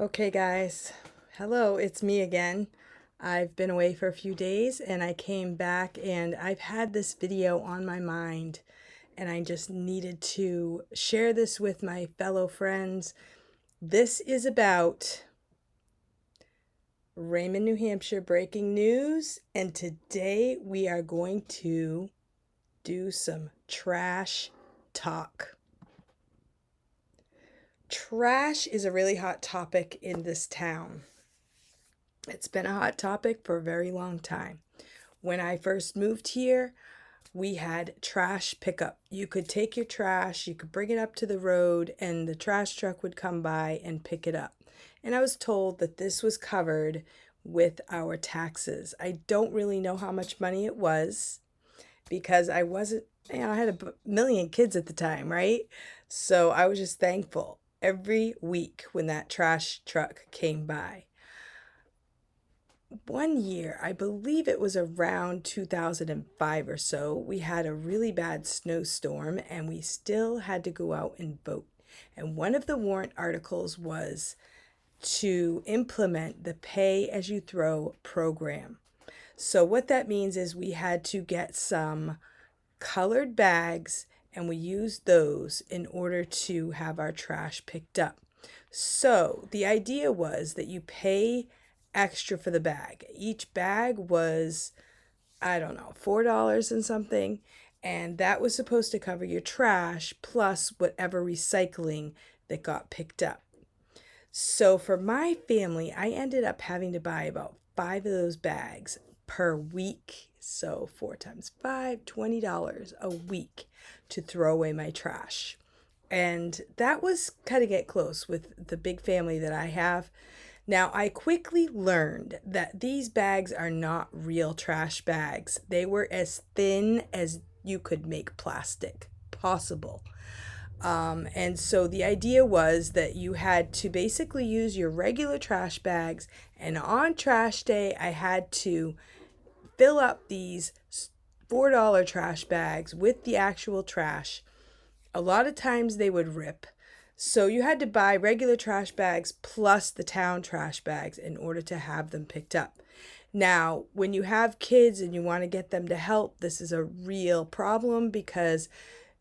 Okay, guys. Hello, it's me again. I've been away for a few days and I came back and I've had this video on my mind and I just needed to share this with my fellow friends. This is about Raymond, New Hampshire breaking news, and today we are going to do some trash talk. Trash is a really hot topic in this town. It's been a hot topic for a very long time. When I first moved here, we had trash pickup. You could take your trash, you could bring it up to the road, and the trash truck would come by and pick it up. And I was told that this was covered with our taxes. I don't really know how much money it was because I wasn't, I had a million kids at the time, right? So I was just thankful every week when that trash truck came by. One year, I believe it was around 2005 or so, we had a really bad snowstorm and we still had to go out and vote. And one of the warrant articles was to implement the pay as you throw program. So what that means is we had to get some colored bags and we used those in order to have our trash picked up. So the idea was that you pay extra for the bag. Each bag was, I don't know, $4 and something. And that was supposed to cover your trash plus whatever recycling that got picked up. So for my family, I ended up having to buy about 5 of those bags per week. So 4 times 5, $20 a week to throw away my trash. And that was cutting it close with the big family that I have. Now, I quickly learned that these bags are not real trash bags. They were as thin as you could make plastic possible. And so the idea was that you had to basically use your regular trash bags. And on trash day, I had to fill up these $4 trash bags with the actual trash. A lot of times they would rip. So you had to buy regular trash bags plus the town trash bags in order to have them picked up. Now, when you have kids and you want to get them to help, this is a real problem because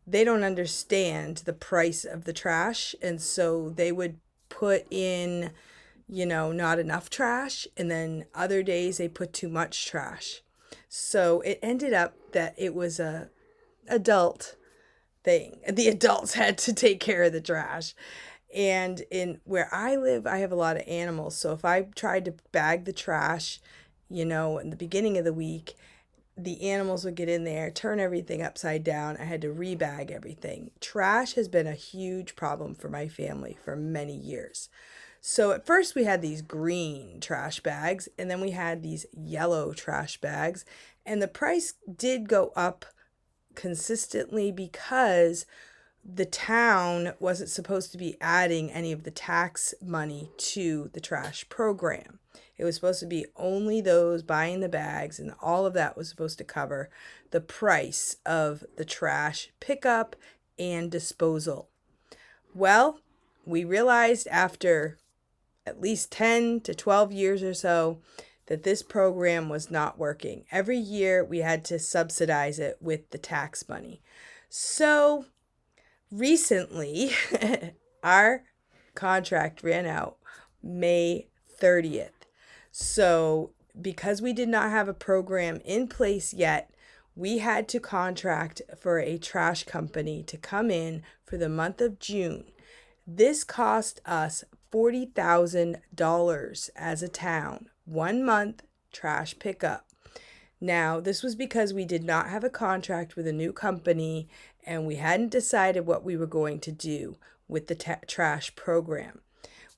they don't understand the price of the trash. And so they would put in, not enough trash. And then other days they put too much trash. So it ended up that it was a adult thing. The adults had to take care of the trash. And in where I live, I have a lot of animals. So if I tried to bag the trash, in the beginning of the week, the animals would get in there, turn everything upside down. I had to rebag everything. Trash has been a huge problem for my family for many years. So at first we had these green trash bags and then we had these yellow trash bags, and the price did go up consistently because the town wasn't supposed to be adding any of the tax money to the trash program. It was supposed to be only those buying the bags, and all of that was supposed to cover the price of the trash pickup and disposal. Well, we realized after at least 10 to 12 years or so that this program was not working. Every year we had to subsidize it with the tax money. So recently, our contract ran out May 30th. So because we did not have a program in place yet, we had to contract for a trash company to come in for the month of June. This cost us $40,000 as a town, 1 month trash pickup. Now, this was because we did not have a contract with a new company and we hadn't decided what we were going to do with the trash program.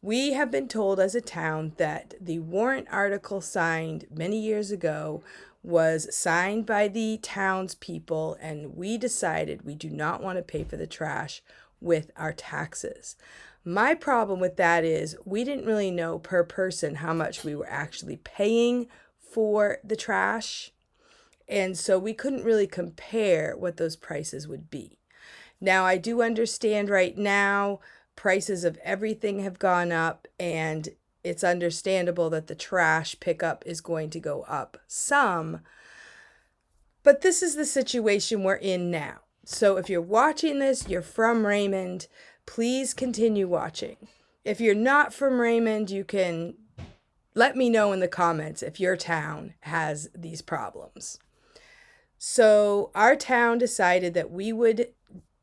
We have been told as a town that the warrant article signed many years ago was signed by the townspeople, and we decided we do not want to pay for the trash with our taxes. My problem with that is we didn't really know per person how much we were actually paying for the trash. And so we couldn't really compare what those prices would be. Now, I do understand right now prices of everything have gone up, and it's understandable that the trash pickup is going to go up some. But this is the situation we're in now. So if you're watching this, you're from Raymond, please continue watching. If you're not from Raymond, you can let me know in the comments if your town has these problems. So our town decided that we would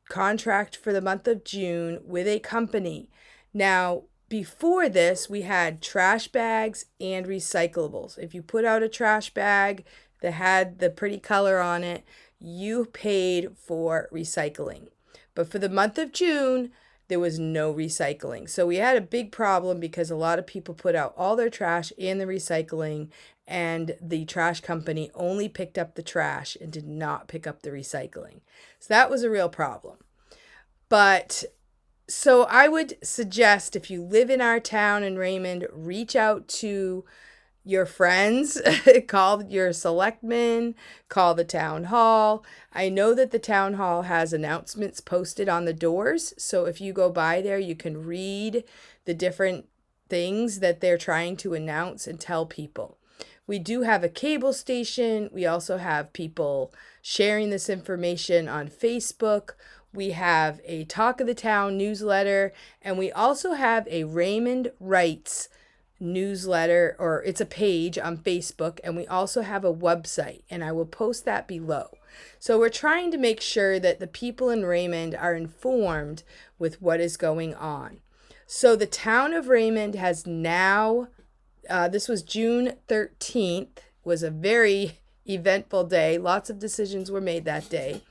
contract for the month of June with a company. Now, before this, we had trash bags and recyclables. If you put out a trash bag that had the pretty color on it, you paid for recycling. But for the month of June, there was no recycling. So we had a big problem because a lot of people put out all their trash and the recycling, and the trash company only picked up the trash and did not pick up the recycling. So that was a real problem. But so I would suggest, if you live in our town in Raymond, reach out to your friends, call your selectmen, call the town hall. I know that the town hall has announcements posted on the doors. So if you go by there, you can read the different things that they're trying to announce and tell people. We do have a cable station. We also have people sharing this information on Facebook. We have a Talk of the Town newsletter, and we also have a Raymond Writes newsletter, or it's a page on Facebook, and we also have a website, and I will post that below. So we're trying to make sure that the people in Raymond are informed with what is going on. So the town of Raymond has now, this was June 13th, was a very eventful day. Lots of decisions were made that day.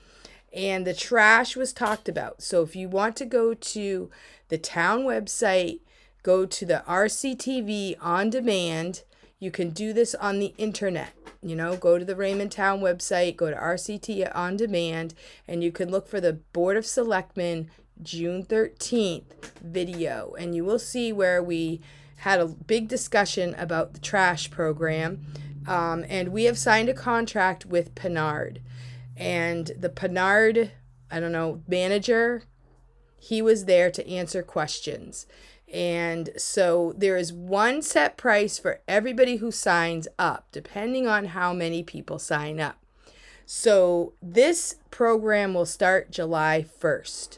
And the trash was talked about. So if you want to go to the town website, go to the RCTV on demand. You can do this on the internet. Go to the Raymond Town website, go to RCT on demand, and you can look for the Board of Selectmen June 13th video. And you will see where we had a big discussion about the trash program. And we have signed a contract with Pinard. And the Pinard, manager, he was there to answer questions. And so there is one set price for everybody who signs up, depending on how many people sign up. So this program will start July 1st.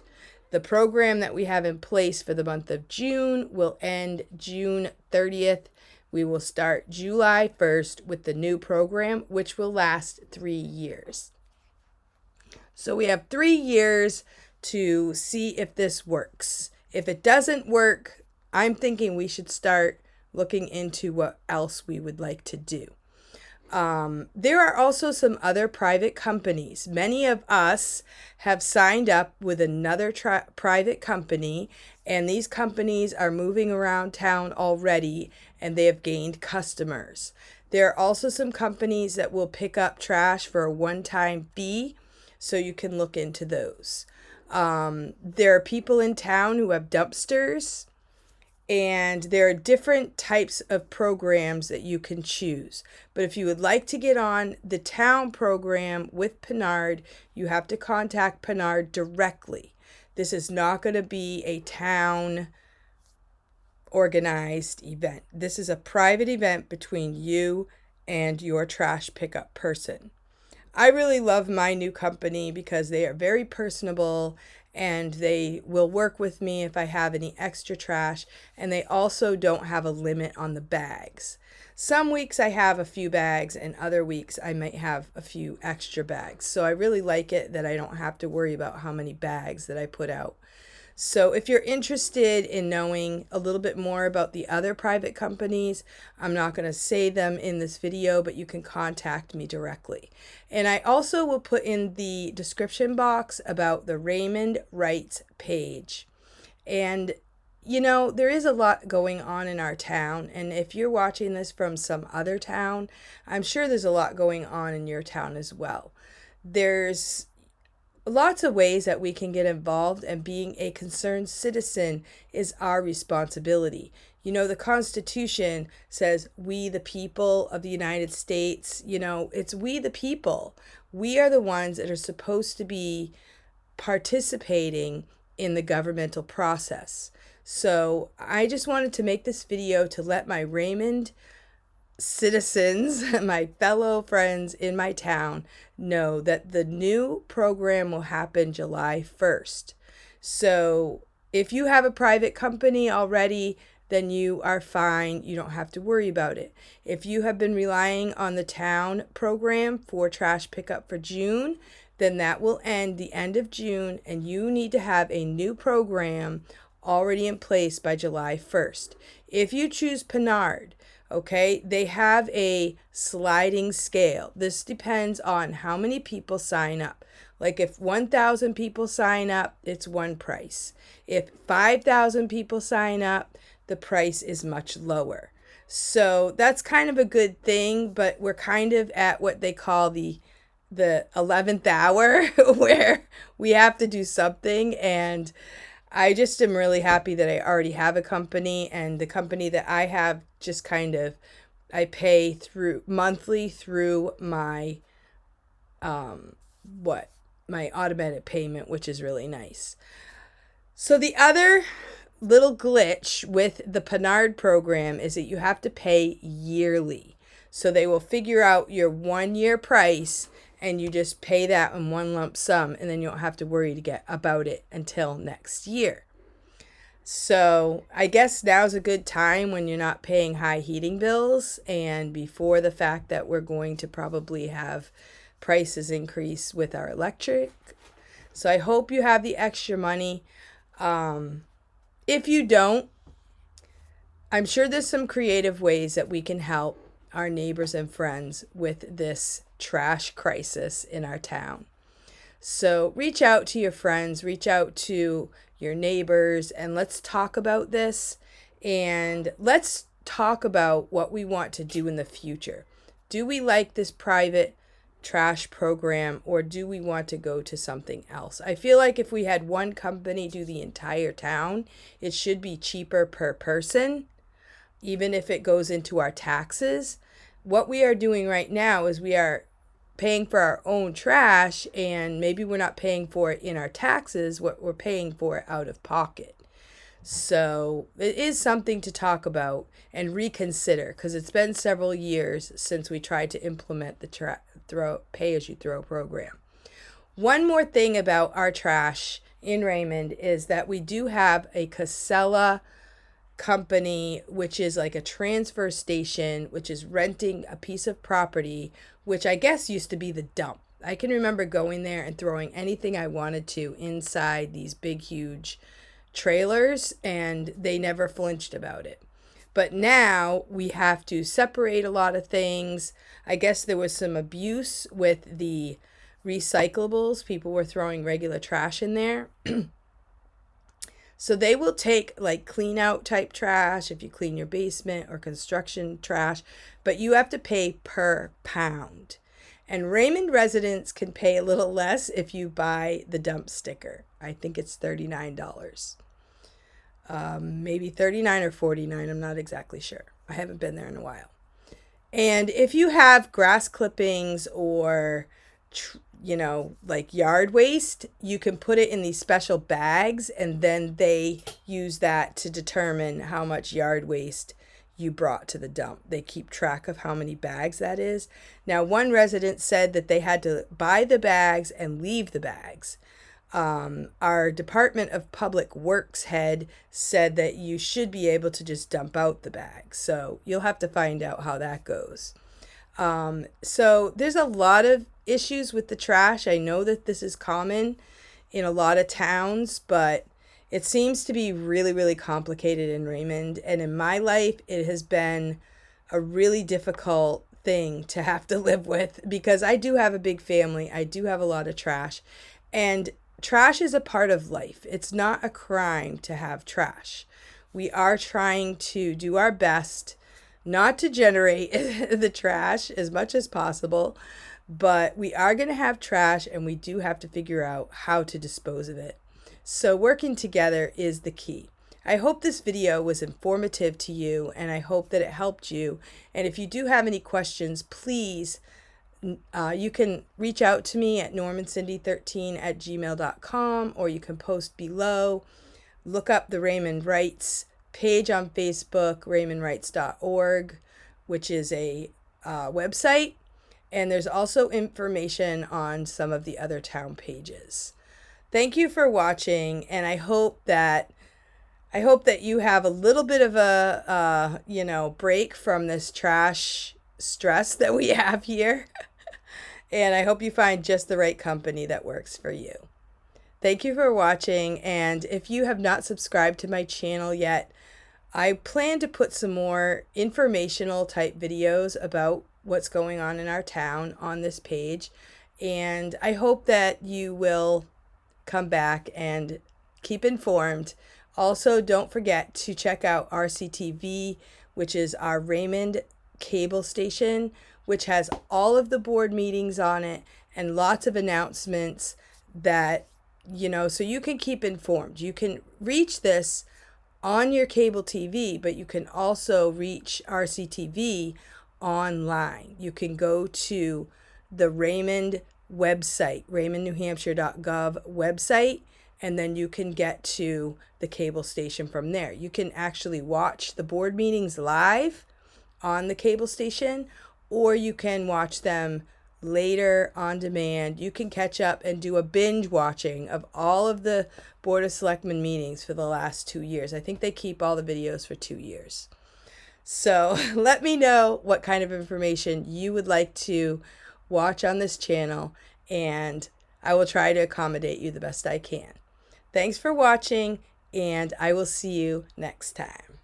The program that we have in place for the month of June will end June 30th. We will start July 1st with the new program, which will last 3 years. So we have 3 years to see if this works. If it doesn't work, I'm thinking we should start looking into what else we would like to do. There are also some other private companies. Many of us have signed up with another private company, and these companies are moving around town already, and they have gained customers. There are also some companies that will pick up trash for a one-time fee, so you can look into those. There are people in town who have dumpsters, and there are different types of programs that you can choose. But if you would like to get on the town program with Pinard, you have to contact Pinard directly. This is not going to be a town organized event. This is a private event between you and your trash pickup person. I really love my new company because they are very personable, and they will work with me if I have any extra trash, and they also don't have a limit on the bags. Some weeks I have a few bags, and other weeks I might have a few extra bags. So I really like it that I don't have to worry about how many bags that I put out. So if you're interested in knowing a little bit more about the other private companies, I'm not going to say them in this video, but you can contact me directly. And I also will put in the description box about the Raymond Writes page. And there is a lot going on in our town, and if you're watching this from some other town, I'm sure there's a lot going on in your town as well. There's lots of ways that we can get involved, and being a concerned citizen is our responsibility. The Constitution says we the people of the United States, it's we the people. We are the ones that are supposed to be participating in the governmental process. So I just wanted to make this video to let my Raymond citizens, my fellow friends in my town, know that the new program will happen July 1st. So if you have a private company already, then you are fine. You don't have to worry about it. If you have been relying on the town program for trash pickup for June, then that will end the end of June, and you need to have a new program already in place by July 1st. If you choose Pinard, okay, they have a sliding scale. This depends on how many people sign up. Like if 1,000 people sign up, it's one price. If 5,000 people sign up, the price is much lower. So that's kind of a good thing, but we're kind of at what they call the 11th hour where we have to do something. And I just am really happy that I already have a company, and the company that I have just kind of, I pay through monthly through my my automated payment, which is really nice. So the other little glitch with the Pinard program is that you have to pay yearly. So they will figure out your 1-year price and you just pay that in one lump sum, and then you don't have to worry about it until next year. So I guess now's a good time when you're not paying high heating bills and before the fact that we're going to probably have prices increase with our electric. So I hope you have the extra money. If you don't, I'm sure there's some creative ways that we can help our neighbors and friends with this trash crisis in our town. So reach out to your friends, reach out to your neighbors, and let's talk about this. And let's talk about what we want to do in the future. Do we like this private trash program, or do we want to go to something else? I feel like if we had one company do the entire town, it should be cheaper per person, even if it goes into our taxes. What we are doing right now is we are paying for our own trash, and maybe we're not paying for it in our taxes, what we're paying for it out of pocket. So it is something to talk about and reconsider, because it's been several years since we tried to implement the pay-as-you-throw program. One more thing about our trash in Raymond is that we do have a Casella company, which is like a transfer station, which is renting a piece of property, which I guess used to be the dump. I can remember going there and throwing anything I wanted to inside these big, huge trailers, and they never flinched about it. But now we have to separate a lot of things. I guess there was some abuse with the recyclables. People were throwing regular trash in there. So they will take like clean out type trash if you clean your basement, or construction trash, but you have to pay per pound. And Raymond residents can pay a little less if you buy the dump sticker. I think it's $39. Maybe 39 or 49. I'm not exactly sure. I haven't been there in a while. And if you have grass clippings or like yard waste, you can put it in these special bags, and then they use that to determine how much yard waste you brought to the dump. They keep track of how many bags that is. Now, one resident said that they had to buy the bags and leave the bags. Our Department of Public Works head said that you should be able to just dump out the bags. So you'll have to find out how that goes. So there's a lot of issues with the trash. I know that this is common in a lot of towns, but it seems to be really, really complicated in Raymond. And in my life, it has been a really difficult thing to have to live with, because I do have a big family. I do have a lot of trash, and trash is a part of life. It's not a crime to have trash. We are trying to do our best not to generate the trash as much as possible, but we are going to have trash, and we do have to figure out how to dispose of it. So working together is the key. I hope this video was informative to you, and I hope that it helped you. And if you do have any questions, please You can reach out to me at normancindy13@gmail.com, or you can post below. Look up the Raymond Wrights page on Facebook, raymondwrights.org, which is a website. And there's also information on some of the other town pages. Thank you for watching, and I hope that you have a little bit of a break from this trash stress that we have here. And I hope you find just the right company that works for you. Thank you for watching, and if you have not subscribed to my channel yet, I plan to put some more informational type videos about what's going on in our town on this page, and I hope that you will come back and keep informed. Also, don't forget to check out RCTV, which is our Raymond cable station, which has all of the board meetings on it and lots of announcements that, so you can keep informed. You can reach this on your cable TV, but you can also reach RCTV online. You can go to the Raymond website, raymondnewhampshire.gov website, and then you can get to the cable station from there. You can actually watch the board meetings live on the cable station, or you can watch them later on demand. You can catch up and do a binge watching of all of the Board of Selectmen meetings for the last 2 years. I think they keep all the videos for 2 years. So let me know what kind of information you would like to watch on this channel, and I will try to accommodate you the best I can. Thanks for watching, and I will see you next time.